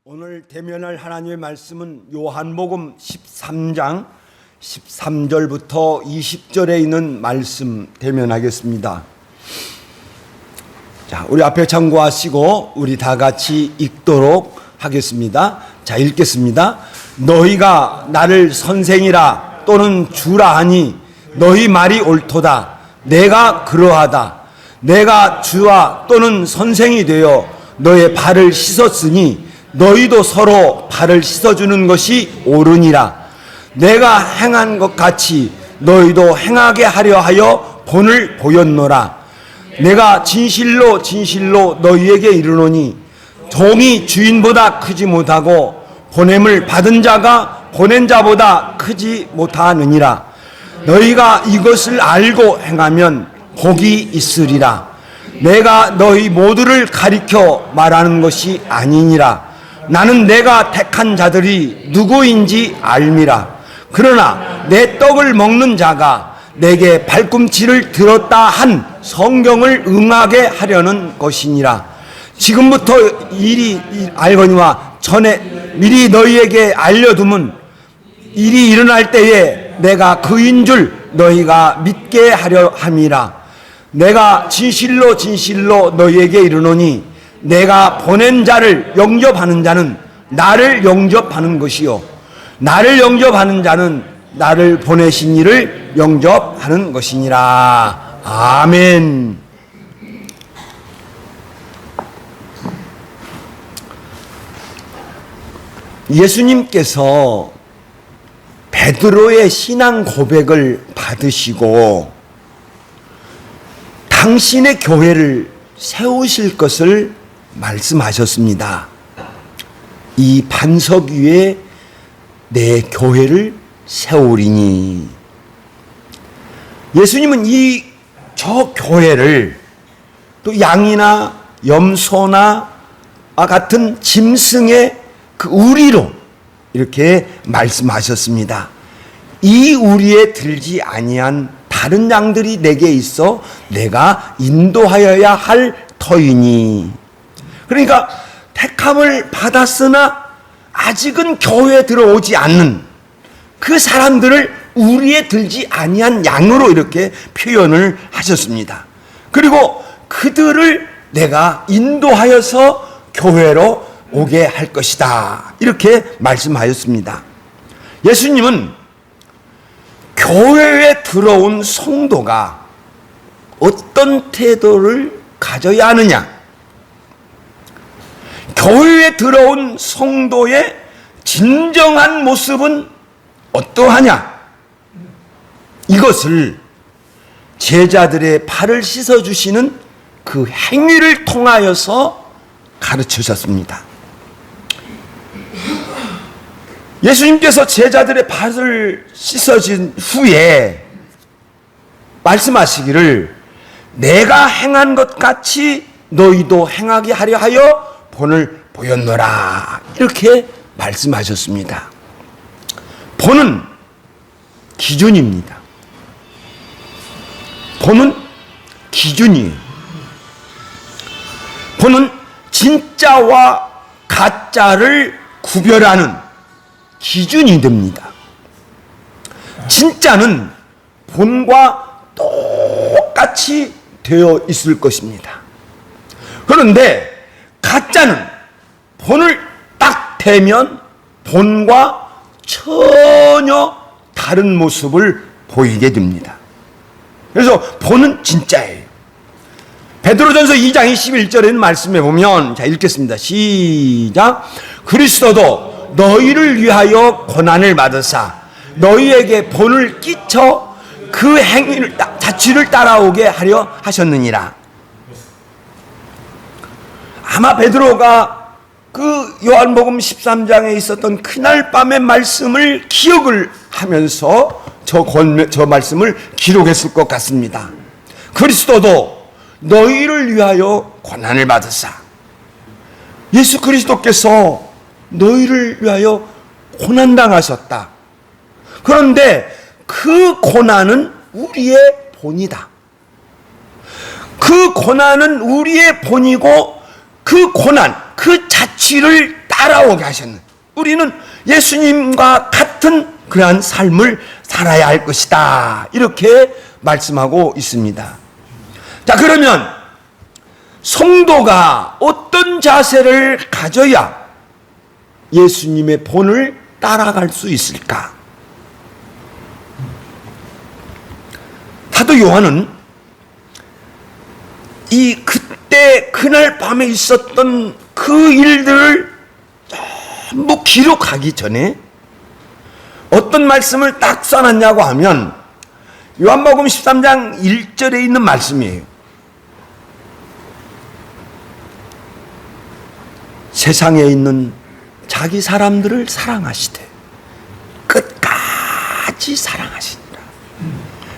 오늘 대면할 하나님의 말씀은 요한복음 13장 13절부터 20절에 있는 말씀 대면하겠습니다. 자, 우리 앞에 참고하시고 우리 다 같이 읽도록 하겠습니다. 자, 읽겠습니다. 너희가 나를 선생이라 또는 주라 하니 너희 말이 옳도다. 내가 그러하다. 내가 주와 또는 선생이 되어 너의 발을 씻었으니 너희도 서로 발을 씻어주는 것이 옳으니라. 내가 행한 것 같이 너희도 행하게 하려 하여 본을 보였노라. 내가 진실로 진실로 너희에게 이르노니 종이 주인보다 크지 못하고 보냄을 받은 자가 보낸 자보다 크지 못하느니라. 너희가 이것을 알고 행하면 복이 있으리라. 내가 너희 모두를 가리켜 말하는 것이 아니니라. 나는 내가 택한 자들이 누구인지 알미라. 그러나 내 떡을 먹는 자가 내게 발꿈치를 들었다 한 성경을 응하게 하려는 것이니라. 지금부터 일이 알거니와 전에 미리 너희에게 알려두면 일이 일어날 때에 내가 그인 줄 너희가 믿게 하려 함이라. 내가 진실로 진실로 너희에게 이르노니 내가 보낸 자를 영접하는 자는 나를 영접하는 것이요 나를 영접하는 자는 나를 보내신 이를 영접하는 것이니라. 아멘. 예수님께서 베드로의 신앙 고백을 받으시고 당신의 교회를 세우실 것을 말씀하셨습니다. 이 반석 위에 내 교회를 세우리니. 예수님은 저 교회를 또 양이나 염소나 같은 짐승의 그 우리로 이렇게 말씀하셨습니다. 이 우리에 들지 아니한 다른 양들이 내게 있어 내가 인도하여야 할 터이니. 그러니까 택함을 받았으나 아직은 교회에 들어오지 않는 그 사람들을 우리에 들지 아니한 양으로 이렇게 표현을 하셨습니다. 그리고 그들을 내가 인도하여서 교회로 오게 할 것이다, 이렇게 말씀하였습니다. 예수님은 교회에 들어온 성도가 어떤 태도를 가져야 하느냐, 교회에 들어온 성도의 진정한 모습은 어떠하냐, 이것을 제자들의 발을 씻어주시는 그 행위를 통하여서 가르치셨습니다. 예수님께서 제자들의 발을 씻어진 후에 말씀하시기를 내가 행한 것 같이 너희도 행하게 하려 하여 본을 보였노라, 이렇게 말씀하셨습니다. 본은 기준입니다. 본은 기준이에요. 본은 진짜와 가짜를 구별하는 기준이 됩니다. 진짜는 본과 똑같이 되어 있을 것입니다. 그런데 가짜는 본을 딱 대면 본과 전혀 다른 모습을 보이게 됩니다. 그래서 본은 진짜예요. 베드로전서 2장 21절에는 말씀해 보면, 자, 읽겠습니다. 시작. 그리스도도 너희를 위하여 고난을 받으사 너희에게 본을 끼쳐 그 행위를 자취를 따라오게 하려 하셨느니라. 아마 베드로가 그 요한복음 13장에 있었던 그날 밤의 말씀을 기억을 하면서 저 말씀을 기록했을 것 같습니다. 그리스도도 너희를 위하여 고난을 받으사. 예수 그리스도께서 너희를 위하여 고난당하셨다. 그런데 그 고난은 우리의 본이다. 그 고난은 우리의 본이고 그 고난, 그 자취를 따라 따라오게 하셨는, 우리는 예수님과 같은 그러한 삶을 살아야 할 것이다, 이렇게 말씀하고 있습니다. 자, 그러면 성도가 어떤 자세를 가져야 예수님의 본을 따라갈 수 있을까? 사도 요한은 그때 그날 밤에 있었던 그 일들을 전부 기록하기 전에 어떤 말씀을 딱 써놨냐고 하면 요한복음 13장 1절에 있는 말씀이에요. 세상에 있는 자기 사람들을 사랑하시되 끝까지 사랑하시니라.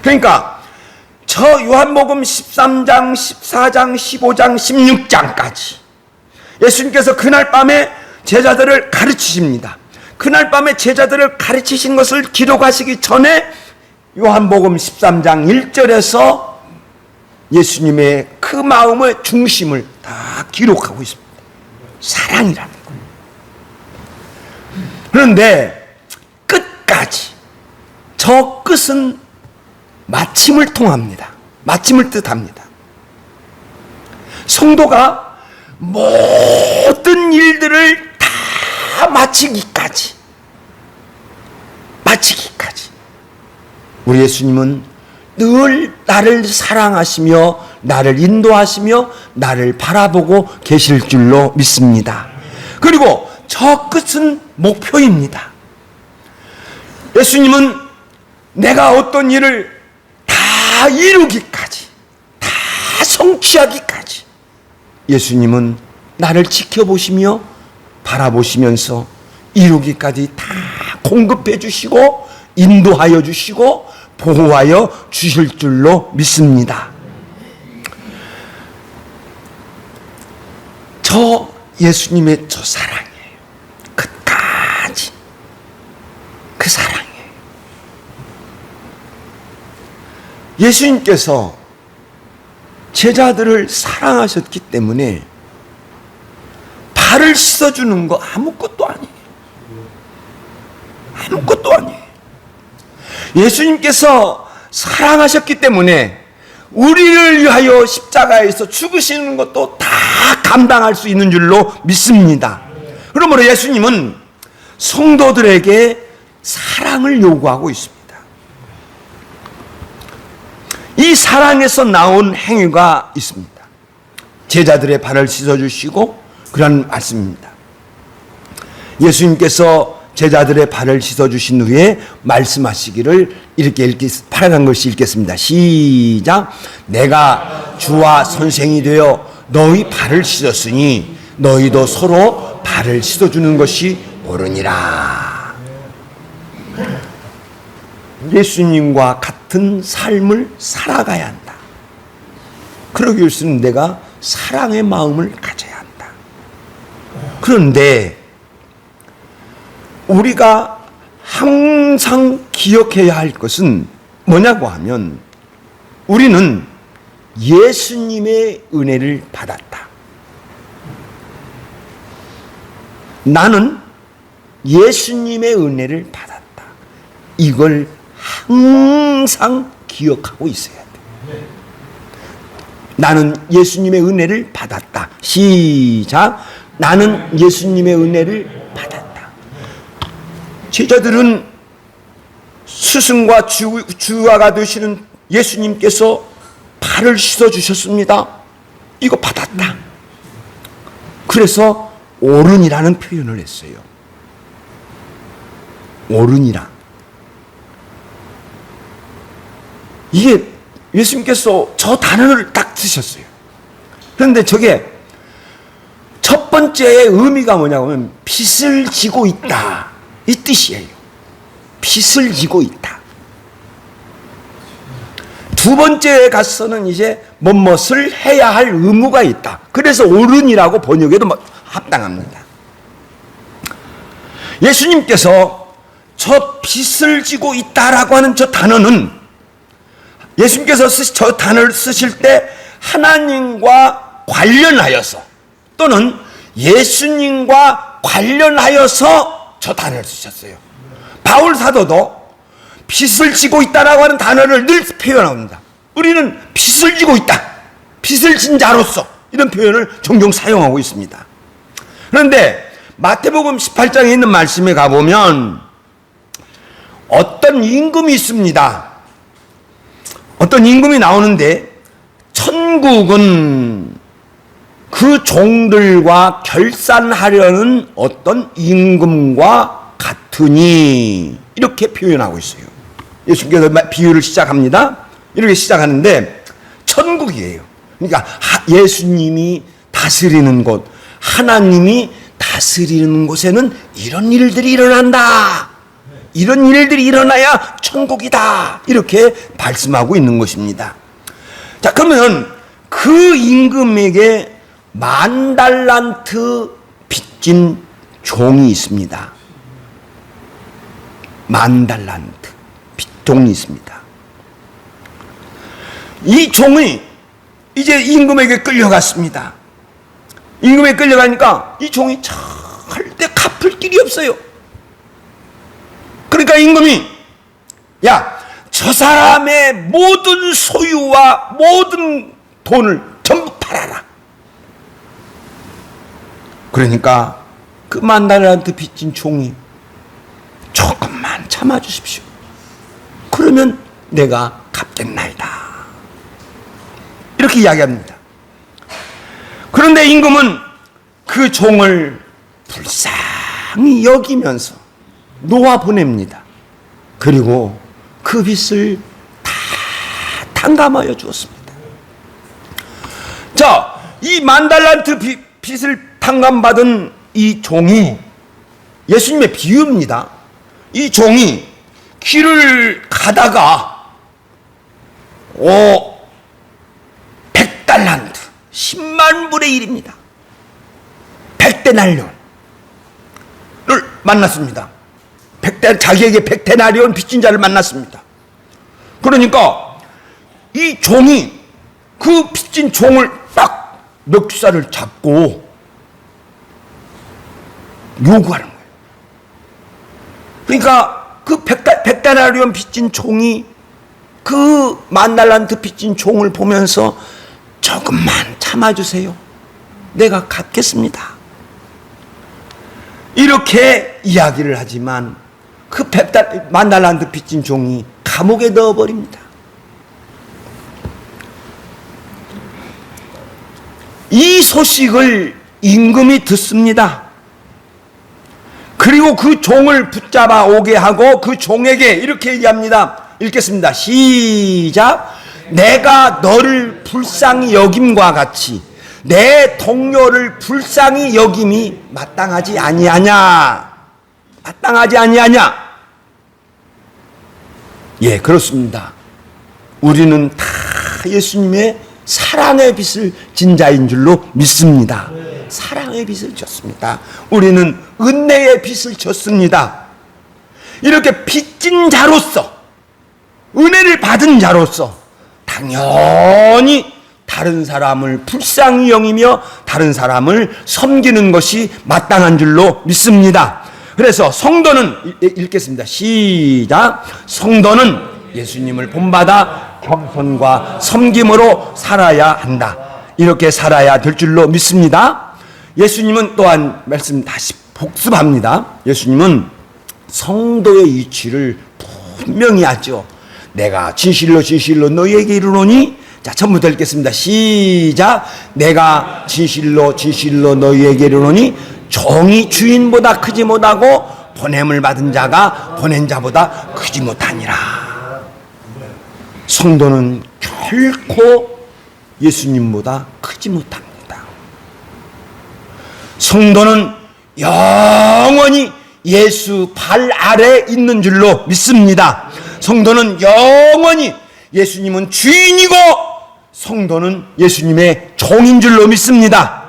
그러니까 저 요한복음 13장, 14장, 15장, 16장까지 예수님께서 그날 밤에 제자들을 가르치십니다. 그날 밤에 제자들을 가르치신 것을 기록하시기 전에 요한복음 13장 1절에서 예수님의 그 마음의 중심을 다 기록하고 있습니다. 사랑이라는 거예요. 그런데 끝까지, 저 끝은 마침을 통합니다. 마침을 뜻합니다. 성도가 모든 일들을 다 마치기까지 우리 예수님은 늘 나를 사랑하시며 나를 인도하시며 나를 바라보고 계실 줄로 믿습니다. 그리고 저 끝은 목표입니다. 예수님은 내가 어떤 일을 다 이루기까지, 다 성취하기까지 예수님은 나를 지켜보시며 바라보시면서 이루기까지 다 공급해 주시고 인도하여 주시고 보호하여 주실 줄로 믿습니다. 저 예수님의 저 사랑이에요. 끝까지 그 사랑이에요. 예수님께서 제자들을 사랑하셨기 때문에 발을 씻어주는 거 아무것도 아니에요. 아무것도 아니에요. 예수님께서 사랑하셨기 때문에 우리를 위하여 십자가에서 죽으시는 것도 다 감당할 수 있는 줄로 믿습니다. 그러므로 예수님은 성도들에게 사랑을 요구하고 있습니다. 이 사랑에서 나온 행위가 있습니다. 제자들의 발을 씻어주시고 그런 말씀입니다. 예수님께서 제자들의 발을 씻어주신 후에 말씀하시기를 이렇게 파란 글씨 읽겠습니다. 시작. 내가 주와 선생이 되어 너희 발을 씻었으니 너희도 서로 발을 씻어주는 것이 옳으니라. 예수님과 같은 삶을 살아가야 한다. 그러기 위해서는 내가 사랑의 마음을 가져야 한다. 그런데 우리가 항상 기억해야 할 것은 뭐냐고 하면 우리는 예수님의 은혜를 받았다. 나는 예수님의 은혜를 받았다. 이걸 항상 기억하고 있어야 돼. 나는 예수님의 은혜를 받았다. 시작. 나는 예수님의 은혜를 받았다. 제자들은 스승과 주화가 되시는 예수님께서 발을 씻어주셨습니다. 이거 받았다. 그래서 옳으니라는 표현을 했어요. 옳으니라. 이게 예수님께서 저 단어를 딱 쓰셨어요. 그런데 저게 첫 번째의 의미가 뭐냐고 하면 빚을 지고 있다, 이 뜻이에요. 빚을 지고 있다. 두 번째에 가서는 이제 무엇을 해야 할 의무가 있다. 그래서 옳으니라고 번역해도 합당합니다. 예수님께서 저 빚을 지고 있다라고 하는 저 단어는 예수님께서 저 단어를 쓰실 때 하나님과 관련하여서 또는 예수님과 관련하여서 저 단어를 쓰셨어요. 바울 사도도 빚을 지고 있다라고 하는 단어를 늘 표현합니다. 우리는 빚을 지고 있다, 빚을 진 자로서, 이런 표현을 종종 사용하고 있습니다. 그런데 마태복음 18장에 있는 말씀에 가보면 어떤 임금이 있습니다. 어떤 임금이 나오는데, 천국은 그 종들과 결산하려는 어떤 임금과 같으니, 이렇게 표현하고 있어요. 예수님께서 비유를 시작합니다. 이렇게 시작하는데, 천국이에요. 그러니까 예수님이 다스리는 곳, 하나님이 다스리는 곳에는 이런 일들이 일어난다, 이런 일들이 일어나야 천국이다, 이렇게 말씀하고 있는 것입니다. 자, 그러면 그 임금에게 10,000달란트 빚진 종이 있습니다. 10,000달란트 빚종이 있습니다. 이 종이 이제 임금에게 끌려갔습니다. 임금에 끌려가니까 이 종이 절대 갚을 길이 없어요. 그러니까 임금이, 야, 저 사람의 모든 소유와 모든 돈을 전부 팔아라. 그러니까 그 10,000달란트 빚진 종이, 조금만 참아주십시오, 그러면 내가 갚겠나이다, 이렇게 이야기합니다. 그런데 임금은 그 종을 불쌍히 여기면서 놓아보냅니다. 그리고 그 빚을 다 탕감하여 주었습니다. 자, 이 10,000달란트 빚을 탕감받은 이 종이, 예수님의 비유입니다. 이 종이 길을 가다가 100달란트, 10만 분의 1입니다. 100데나리온을 만났습니다. 자기에게 100데나리온 빚진 자를 만났습니다. 그러니까 이 종이 그 빚진 종을 딱 멱살을 잡고 요구하는 거예요. 그러니까 그 100데나리온 빚진 종이 그 10,000달란트 빚진 종을 보면서, 조금만 참아주세요, 내가 갚겠습니다, 이렇게 이야기를 하지만 그 10,000달란트 빚진 종이 감옥에 넣어버립니다. 이 소식을 임금이 듣습니다. 그리고 그 종을 붙잡아 오게 하고 그 종에게 이렇게 얘기합니다. 읽겠습니다. 시작. 내가 너를 불쌍히 여김과 같이 내 동료를 불쌍히 여김이 마땅하지 아니하냐? 마땅하지 아니하냐? 예, 그렇습니다. 우리는 다 예수님의 사랑의 빚을 진 자인 줄로 믿습니다. 사랑의 빚을 졌습니다. 우리는 은혜의 빚을 졌습니다. 이렇게 빚진 자로서, 은혜를 받은 자로서 당연히 다른 사람을 불쌍히 여기며 다른 사람을 섬기는 것이 마땅한 줄로 믿습니다. 그래서 성도는, 읽겠습니다. 시작. 성도는 예수님을 본받아 겸손과 섬김으로 살아야 한다. 이렇게 살아야 될 줄로 믿습니다. 예수님은 또한 말씀 다시 복습합니다. 예수님은 성도의 이치를 분명히 하죠. 내가 진실로 진실로 너희에게 이르노니, 자, 처음부터 읽겠습니다. 시작. 내가 진실로 진실로 너희에게 이르노니 종이 주인보다 크지 못하고 보냄을 받은 자가 보낸 자보다 크지 못하니라. 성도는 결코 예수님보다 크지 못합니다. 성도는 영원히 예수 발 아래 있는 줄로 믿습니다. 성도는 영원히 예수님은 주인이고 성도는 예수님의 종인 줄로 믿습니다.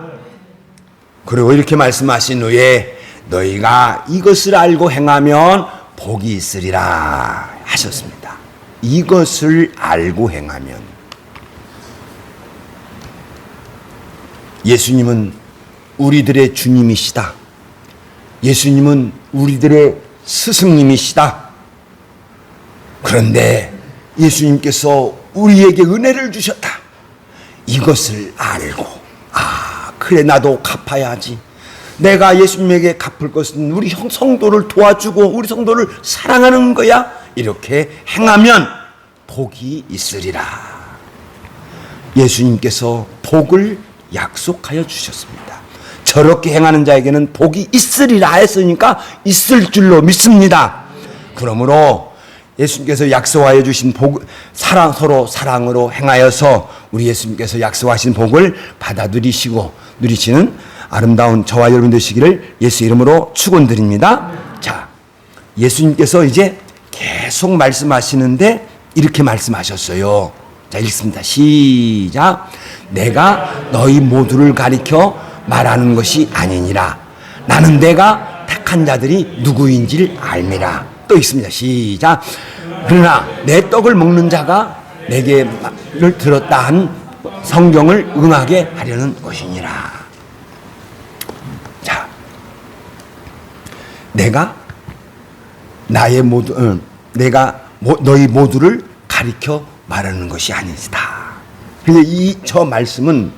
그리고 이렇게 말씀하신 후에 너희가 이것을 알고 행하면 복이 있으리라 하셨습니다. 이것을 알고 행하면, 예수님은 우리들의 주님이시다. 예수님은 우리들의 스승님이시다. 그런데 예수님께서 우리에게 은혜를 주셨다. 이것을 알고, 그래, 나도 갚아야지. 내가 예수님에게 갚을 것은 우리 성도를 도와주고 우리 성도를 사랑하는 거야. 이렇게 행하면 복이 있으리라. 예수님께서 복을 약속하여 주셨습니다. 저렇게 행하는 자에게는 복이 있으리라 했으니까 있을 줄로 믿습니다. 그러므로 예수님께서 약속하여 주신 복, 서로 사랑으로 행하여서 우리 예수님께서 약속하신 복을 받아 누리시는 아름다운 저와 여러분 되시기를 예수 이름으로 축원드립니다. 자, 예수님께서 이제 계속 말씀하시는데 이렇게 말씀하셨어요. 자, 읽습니다. 시작. 내가 너희 모두를 가리켜 말하는 것이 아니니라. 나는 내가 택한 자들이 누구인지를 알미라. 또 있습니다. 시작. 그러나 내 떡을 먹는 자가 내게 말을 들었다 한 성경을 응하게 하려는 것이니라. 자, 내가 너희 모두를 가리켜 말하는 것이 아니다. 근데 저 말씀은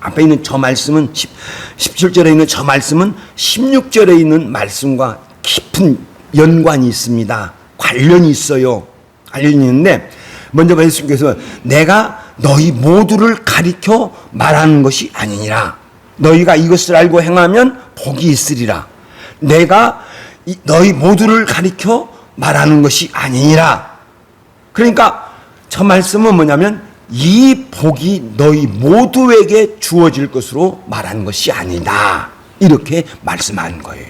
앞에 있는 저 말씀은 17절에 있는 저 말씀은 16절에 있는 말씀과 깊은 연관이 있습니다. 관련이 있어요. 관련이 있는데 먼저 예수님께서 내가 너희 모두를 가리켜 말하는 것이 아니니라. 너희가 이것을 알고 행하면 복이 있으리라. 내가 너희 모두를 가리켜 말하는 것이 아니니라. 그러니까 저 말씀은 뭐냐면 이 복이 너희 모두에게 주어질 것으로 말하는 것이 아니다. 이렇게 말씀한 거예요.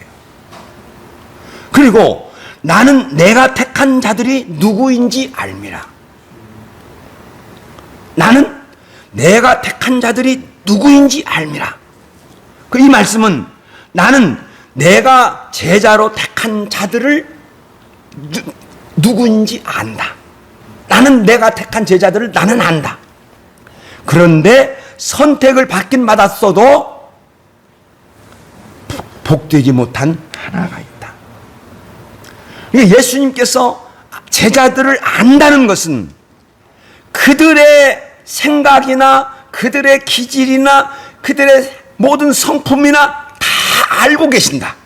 그리고 나는 내가 택한 자들이 누구인지 알미라. 나는 내가 택한 자들이 누구인지 알미라. 이 말씀은 나는 내가 제자로 택한 자들을 누구인지 안다. 나는 내가 택한 제자들을 나는 안다. 그런데 선택을 받긴 받았어도 복되지 못한 하나가 있다. 예수님께서 제자들을 안다는 것은 그들의 생각이나 그들의 기질이나 그들의 모든 성품이나 다 알고 계신다.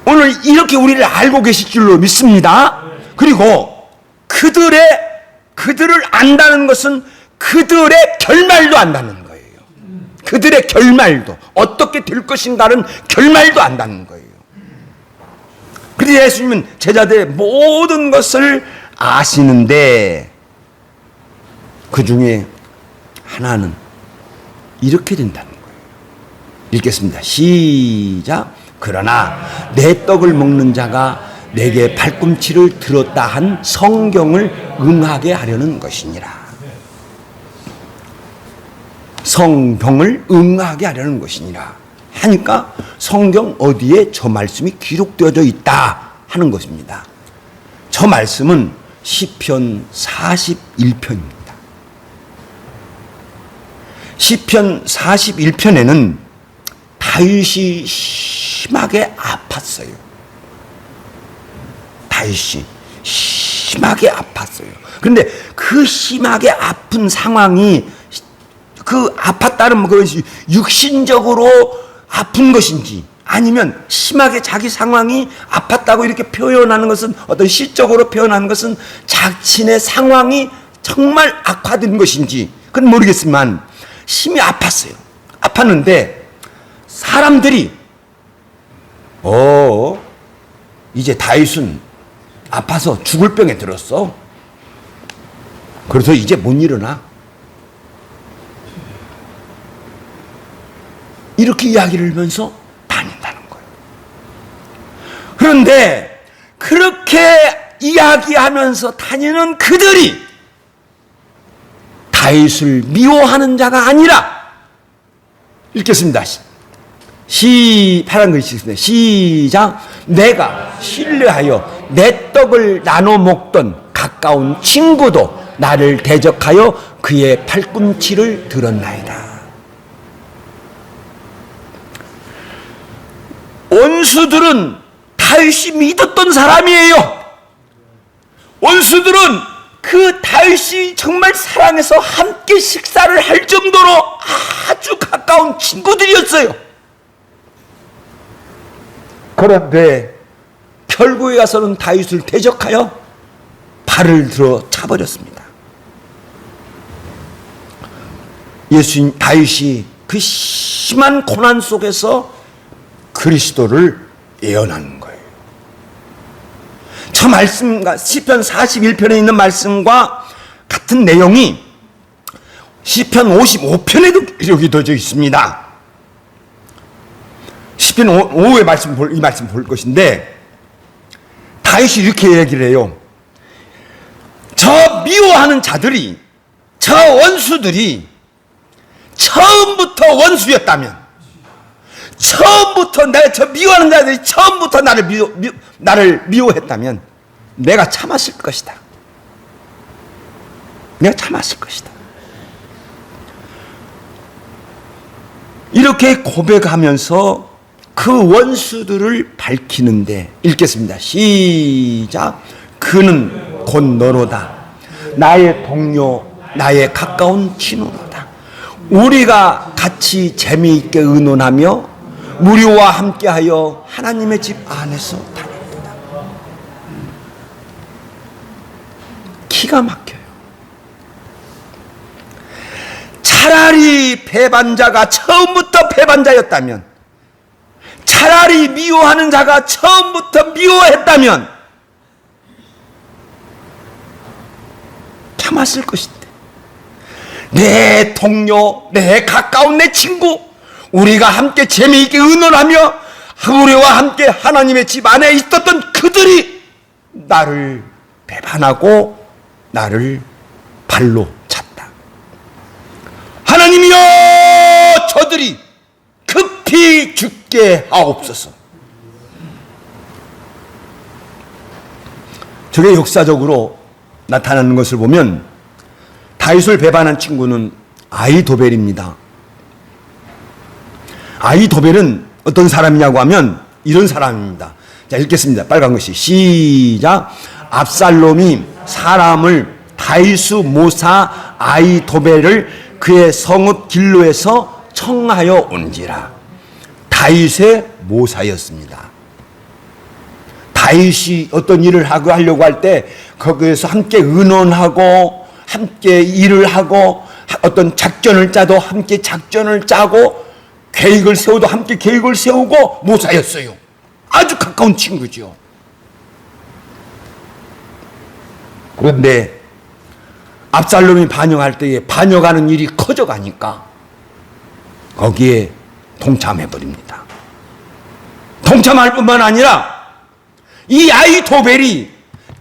오늘 이렇게 우리를 알고 계실 줄로 믿습니다. 그리고 그들을 안다는 것은 그들의 결말도 안다는 거예요. 그들의 결말도 어떻게 될 것인가는 결말도 안다는 거예요. 그래서 예수님은 제자들의 모든 것을 아시는데 그 중에 하나는 이렇게 된다는 거예요. 읽겠습니다. 시작. 그러나 내 떡을 먹는 자가 내게 발꿈치를 들었다 한 성경을 응하게 하려는 것이니라. 성경을 응하게 하려는 것이니라 하니까 성경 어디에 저 말씀이 기록되어져 있다 하는 것입니다. 저 말씀은 시편 41편입니다. 시편 41편에는 다윗이 심하게 아팠어요. 다윗이 심하게 아팠어요. 그런데 그 심하게 아픈 상황이 그 아팠다는 것이 육신적으로 아픈 것인지 아니면 심하게 자기 상황이 아팠다고 이렇게 표현하는 것은 어떤 시적으로 표현하는 것은 자신의 상황이 정말 악화된 것인지 그건 모르겠지만 심히 아팠어요. 아팠는데 사람들이 이제 다윗은 아파서 죽을 병에 들었어. 그래서 이제 못 일어나. 이렇게 이야기를 하면서 다닌다는 거예요. 그런데 그렇게 이야기하면서 다니는 그들이 다윗을 미워하는 자가 아니라 읽겠습니다. 파란 글씨 있습니다. 시작. 내가 신뢰하여 내 떡을 나눠 먹던 가까운 친구도 나를 대적하여 그의 팔꿈치를 들었나이다. 원수들은 다윗이 믿었던 사람이에요. 원수들은 그 다윗이 정말 사랑해서 함께 식사를 할 정도로 아주 가까운 친구들이었어요. 그런데 결국에 가서는 다윗을 대적하여 발을 들어 차버렸습니다. 다윗이 그 심한 고난 속에서 그리스도를 예언하는 거예요. 저 말씀과 시편 41편에 있는 말씀과 같은 내용이 시편 55편에도 기록되어 있습니다. 시편 5의 이 말씀 볼 것인데, 다윗이 이렇게 얘기를 해요. 저 미워하는 자들이, 저 원수들이 처음부터 원수였다면, 처음부터 저 미워하는 자들이 처음부터 나를 미워했다면 내가 참았을 것이다. 내가 참았을 것이다. 이렇게 고백하면서 그 원수들을 밝히는데, 읽겠습니다. 시작. 그는 곧 너로다. 나의 동료, 나의 가까운 친구로다. 우리가 같이 재미있게 의논하며 우리와 함께하여 하나님의 집 안에서 다닙니다. 기가 막혀요. 차라리 배반자가 처음부터 배반자였다면, 차라리 미워하는 자가 처음부터 미워했다면 참았을 것인데, 내 동료, 내 가까운 내 친구, 우리가 함께 재미있게 의논하며 우리와 함께 하나님의 집 안에 있었던 그들이 나를 배반하고 나를 발로 찼다. 하나님이여, 저들이 급히 죽게 하옵소서. 저게 역사적으로 나타나는 것을 보면 다윗을 배반한 친구는 아히도벨입니다. 아히도벨은 어떤 사람이냐고 하면 이런 사람입니다. 자, 읽겠습니다. 빨간 것이 시작. 압살롬이 사람을 다윗의 모사 아히도벨을 그의 성읍 길로에서 청하여 온지라. 다윗의 모사였습니다. 다윗이 어떤 일을 하려고 할 때 거기에서 함께 의논하고 함께 일을 하고, 어떤 작전을 짜도 함께 작전을 짜고, 계획을 세워도 함께 계획을 세우고 모사였어요. 아주 가까운 친구죠. 그런데 압살롬이 반역할 때에 반역하는 일이 커져가니까 거기에 동참해버립니다. 동참할 뿐만 아니라 이 아히도벨이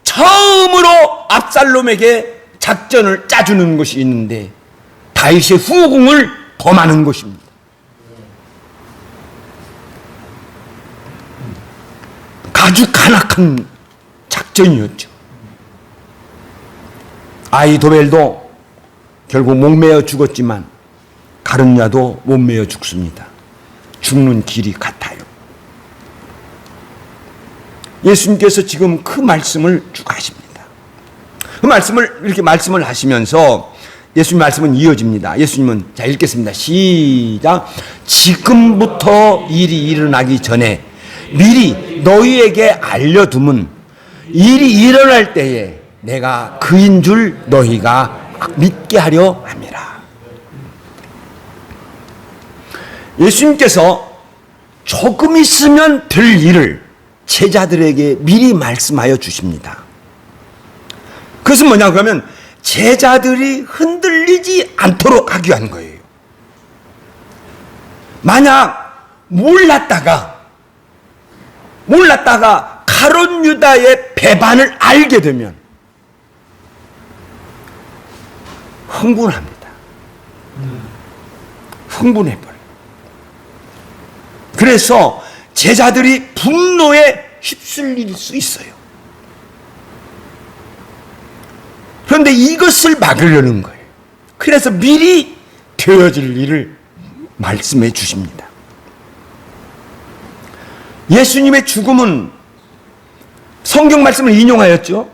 처음으로 압살롬에게 작전을 짜주는 것이 있는데 다윗의 후궁을 범하는 것입니다. 아주 간악한 작전이었죠. 아히도벨도 결국 목매어 죽었지만 가룟야도 목매어 죽습니다. 죽는 길이 같아요. 예수님께서 지금 그 말씀을 쭉 하십니다. 그 말씀을 이렇게 말씀을 하시면서 예수님 말씀은 이어집니다. 예수님은, 자, 읽겠습니다. 시작. 지금부터 일이 일어나기 전에 미리 너희에게 알려두면 일이 일어날 때에 내가 그인 줄 너희가 믿게 하려 함이라. 예수님께서 조금 있으면 될 일을 제자들에게 미리 말씀하여 주십니다. 그것은 뭐냐 그러면 제자들이 흔들리지 않도록 하기 위한 거예요. 만약 몰랐다가 가룟 유다의 배반을 알게 되면 흥분합니다. 흥분해버려요. 그래서 제자들이 분노에 휩쓸릴 수 있어요. 그런데 이것을 막으려는 거예요. 그래서 미리 되어질 일을 말씀해 주십니다. 예수님의 죽음은 성경 말씀을 인용하였죠.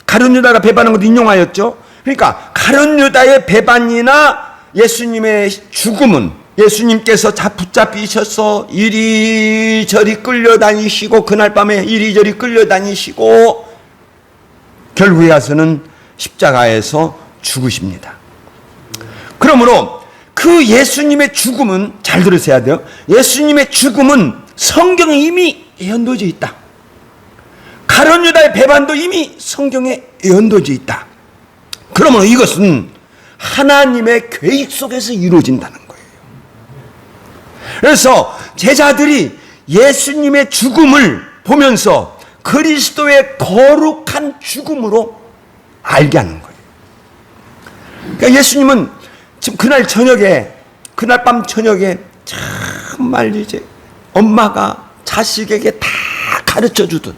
가룟 유다가 배반한 것도 인용하였죠. 그러니까 가룟 유다의 배반이나 예수님의 죽음은 예수님께서 붙잡히셔서 이리저리 끌려다니시고 그날 밤에 이리저리 끌려다니시고 결국에 와서는 십자가에서 죽으십니다. 그러므로 그 예수님의 죽음은 잘 들으셔야 돼요. 예수님의 죽음은 성경에 이미 예언되어져 있다. 가룟 유다의 배반도 이미 성경에 예언되어져 있다. 그러므로 이것은 하나님의 계획 속에서 이루어진다는 거예요. 그래서 제자들이 예수님의 죽음을 보면서 그리스도의 거룩한 죽음으로 알게 하는 거예요. 그러니까 예수님은 지금 그날 밤 저녁에 정말 이제 엄마가 자식에게 다 가르쳐 주듯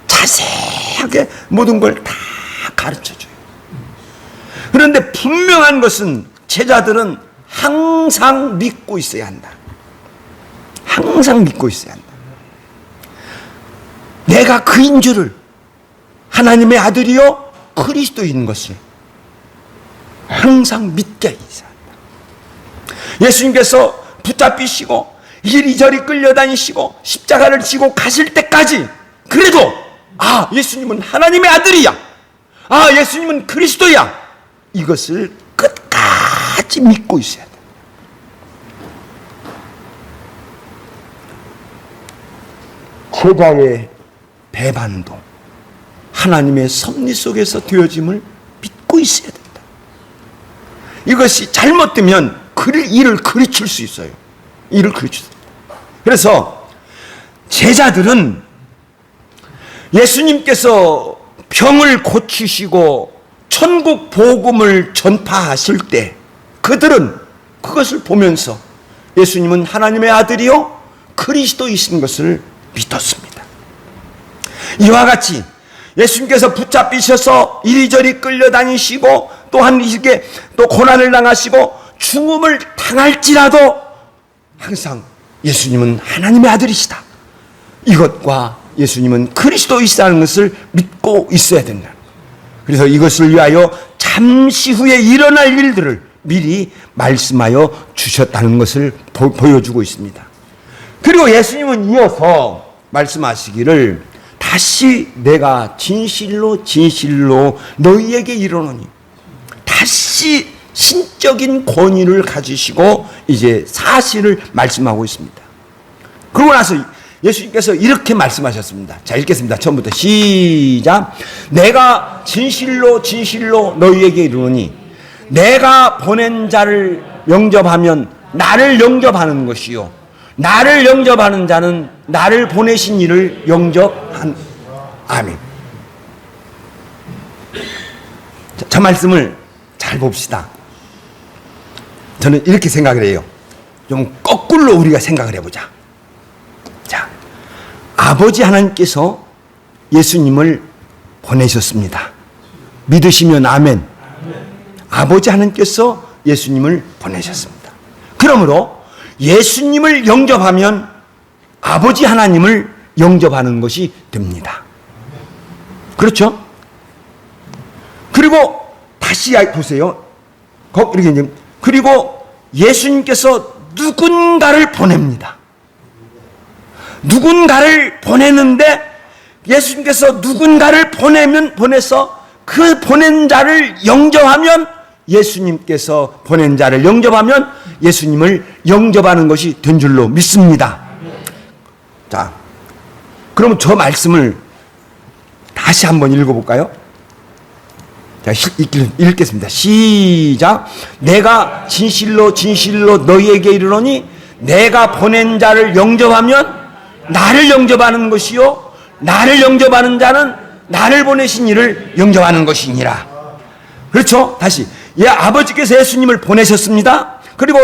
자세하게 모든 걸 다 가르쳐 줘요. 그런데 분명한 것은 제자들은 항상 믿고 있어야 한다. 항상 믿고 있어야 한다. 내가 그인 줄을, 하나님의 아들이요 그리스도인 것을 항상 믿게 있어야 한다. 예수님께서 붙잡히시고 이리저리 끌려다니시고 십자가를 지고 가실 때까지 그래도 예수님은 하나님의 아들이야, 예수님은 그리스도야, 이것을 끝까지 믿고 있어야 돼. 제자의 배반도 하나님의 섭리 속에서 되어짐을 믿고 있어야 된다. 이것이 잘못되면 이를 그르칠 수 있어요. 이를 그르칠 수 있다. 그래서 제자들은 예수님께서 병을 고치시고 천국 복음을 전파하실 때 그들은 그것을 보면서 예수님은 하나님의 아들이요 그리스도이신 것을 믿었습니다. 이와 같이 예수님께서 붙잡히셔서 이리저리 끌려다니시고 또한 이게 또 고난을 당하시고 죽음을 당할지라도 항상 예수님은 하나님의 아들이시다, 이것과 예수님은 그리스도이시다는 것을 믿고 있어야 된다. 그래서 이것을 위하여 잠시 후에 일어날 일들을 미리 말씀하여 주셨다는 것을 보여주고 있습니다. 그리고 예수님은 이어서 말씀하시기를 다시 내가 진실로 진실로 너희에게 이르노니, 다시 신적인 권위를 가지시고 이제 사실을 말씀하고 있습니다. 그러고 나서 예수님께서 이렇게 말씀하셨습니다. 자, 읽겠습니다. 처음부터 시작. 내가 진실로 진실로 너희에게 이르노니 내가 보낸 자를 영접하면 나를 영접하는 것이요 나를 영접하는 자는 나를 보내신 이를 영접한. 아멘. 저 말씀을 잘 봅시다. 저는 이렇게 생각을 해요. 좀 거꾸로 우리가 생각을 해보자. 자, 아버지 하나님께서 예수님을 보내셨습니다. 믿으시면 아멘. 아버지 하나님께서 예수님을 보내셨습니다. 그러므로 예수님을 영접하면 아버지 하나님을 영접하는 것이 됩니다. 그렇죠? 그리고 다시 보세요. 이렇게 그리고 예수님께서 누군가를 보냅니다. 누군가를 보내는데 예수님께서 누군가를 보내서 그 보낸 자를 영접하면 예수님께서 보낸 자를 영접하면 예수님을 영접하는 것이 된 줄로 믿습니다. 자, 그럼 저 말씀을 다시 한번 읽어볼까요? 자, 읽겠습니다. 시작. 내가 진실로 진실로 너희에게 이르노니 내가 보낸 자를 영접하면 나를 영접하는 것이요 나를 영접하는 자는 나를 보내신 이를 영접하는 것이니라. 그렇죠? 다시. 아버지께서 예수님을 보내셨습니다. 그리고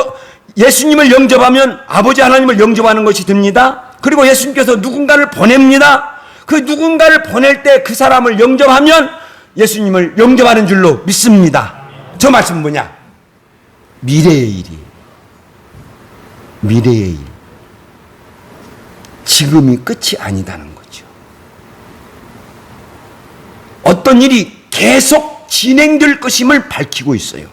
예수님을 영접하면 아버지 하나님을 영접하는 것이 됩니다. 그리고 예수님께서 누군가를 보냅니다. 그 누군가를 보낼 때 그 사람을 영접하면 예수님을 영접하는 줄로 믿습니다. 저 말씀은 뭐냐? 미래의 일이에요. 미래의 일. 지금이 끝이 아니다는 거죠. 어떤 일이 계속 진행될 것임을 밝히고 있어요.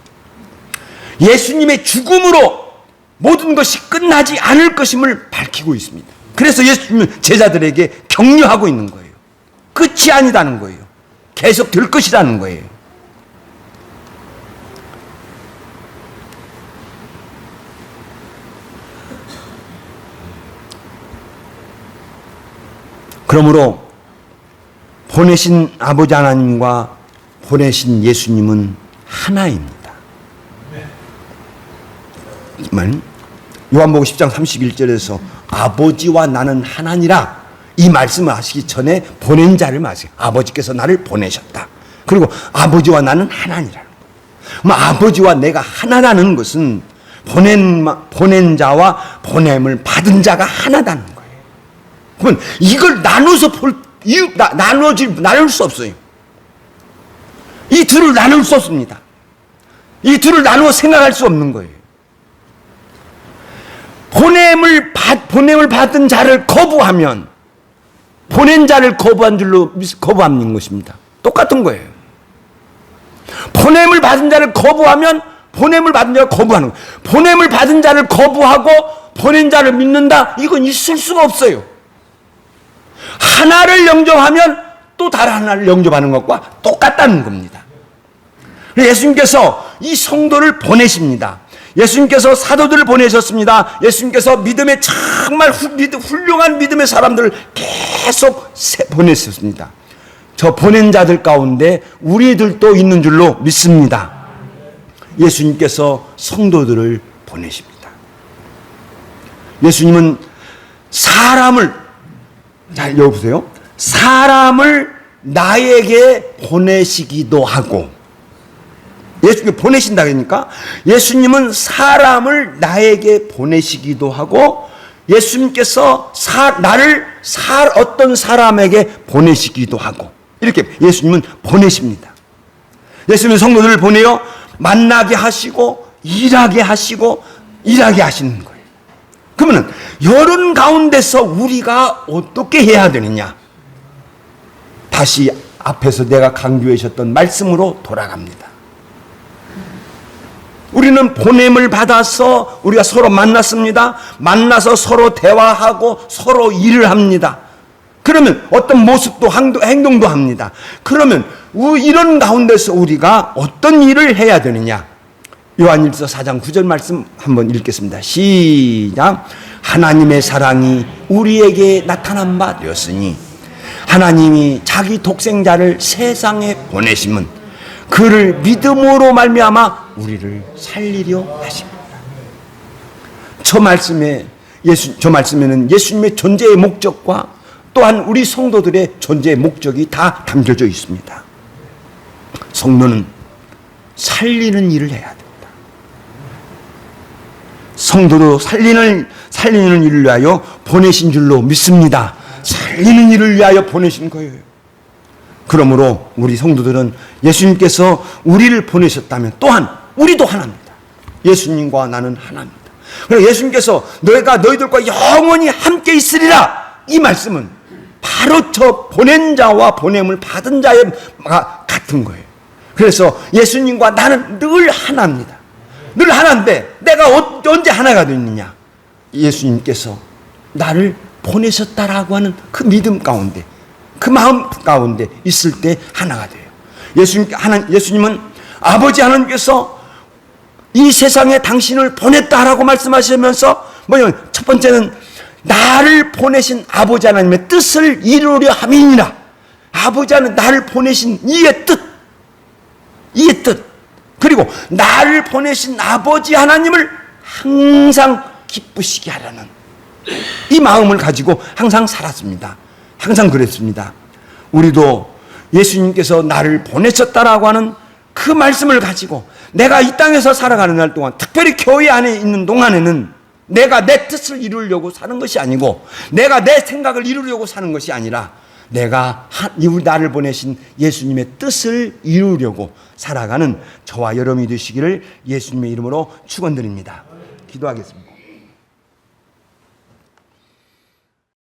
예수님의 죽음으로 모든 것이 끝나지 않을 것임을 밝히고 있습니다. 그래서 예수님은 제자들에게 격려하고 있는 거예요. 끝이 아니다는 거예요. 계속 될 것이라는 거예요. 그러므로 보내신 아버지 하나님과 보내신 예수님은 하나입니다. 요한복음 10장 31절에서 아버지와 나는 하나니라 이 말씀을 하시기 전에 보낸 자를 말해요. 아버지께서 나를 보내셨다. 그리고 아버지와 나는 하나니라는 거예요. 아버지와 내가 하나라는 것은 보낸 자와 보냄을 받은 자가 하나다는 거예요. 그러면 이걸 나눠서 나눌 수 없어요. 이 둘을 나눌 수 없습니다. 이 둘을 나누어 생각할 수 없는 거예요. 보냄을 받은 자를 거부하면 보낸 자를 거부한 줄로 거부하는 것입니다. 똑같은 거예요. 보냄을 받은 자를 거부하면 보냄을 받은 자를 거부하는 거예요. 보냄을 받은 자를 거부하고 보낸 자를 믿는다? 이건 있을 수가 없어요. 하나를 영접하면 또 다른 하나를 영접하는 것과 똑같다는 겁니다. 예수님께서 이 성도를 보내십니다. 예수님께서 사도들을 보내셨습니다. 예수님께서 믿음의 정말 훌륭한 믿음의 사람들을 계속 보내셨습니다. 저 보낸 자들 가운데 우리들도 있는 줄로 믿습니다. 예수님께서 성도들을 보내십니다. 예수님은 여보세요? 사람을 나에게 보내시기도 하고, 예수님이 보내신다 그러니까 예수님은 사람을 나에게 보내시기도 하고, 예수님께서 나를 어떤 사람에게 보내시기도 하고, 이렇게 예수님은 보내십니다. 예수님은 성도들을 보내어 만나게 하시고 일하게 하시는 거예요. 그러면 이런 가운데서 우리가 어떻게 해야 되느냐? 다시 앞에서 내가 강조해 주셨던 말씀으로 돌아갑니다. 우리는 보냄을 받아서 우리가 서로 만났습니다. 만나서 서로 대화하고 서로 일을 합니다. 그러면 어떤 모습도 행동도 합니다. 그러면 이런 가운데서 우리가 어떤 일을 해야 되느냐? 요한일서 4장 9절 말씀 한번 읽겠습니다. 시작. 하나님의 사랑이 우리에게 나타난 바 되었으니 하나님이 자기 독생자를 세상에 보내심은 그를 믿음으로 말미암아 우리를 살리려 하십니다. 저 말씀에는 예수님의 존재의 목적과 또한 우리 성도들의 존재의 목적이 다 담겨져 있습니다. 성도는 살리는 일을 해야 됩니다. 성도도 살리는 일을 위하여 보내신 줄로 믿습니다. 살리는 일을 위하여 보내신 거예요. 그러므로 우리 성도들은 예수님께서 우리를 보내셨다면 또한 우리도 하나입니다. 예수님과 나는 하나입니다. 그래서 예수님께서 너희가 너희들과 영원히 함께 있으리라, 이 말씀은 바로 저 보낸 자와 보냄을 받은 자의 같은 거예요. 그래서 예수님과 나는 늘 하나입니다. 늘 하나인데 내가 언제 하나가 됐느냐? 예수님께서 나를 보내셨다라고 하는 그 믿음 가운데, 그 마음 가운데 있을 때 하나가 돼요. 예수님은 아버지 하나님께서 이 세상에 당신을 보냈다라고 말씀하시면서 첫 번째는 나를 보내신 아버지 하나님의 뜻을 이루려 함이니라. 아버지 하나님 나를 보내신 이의 뜻, 그리고 나를 보내신 아버지 하나님을 항상 기쁘시게 하라는 이 마음을 가지고 항상 살았습니다. 항상 그랬습니다. 우리도 예수님께서 나를 보내셨다라고 하는 그 말씀을 가지고 내가 이 땅에서 살아가는 날 동안, 특별히 교회 안에 있는 동안에는 내가 내 뜻을 이루려고 사는 것이 아니고, 내가 내 생각을 이루려고 사는 것이 아니라 내가 나를 보내신 예수님의 뜻을 이루려고 살아가는 저와 여러분이 되시기를 예수님의 이름으로 축원드립니다. 기도하겠습니다.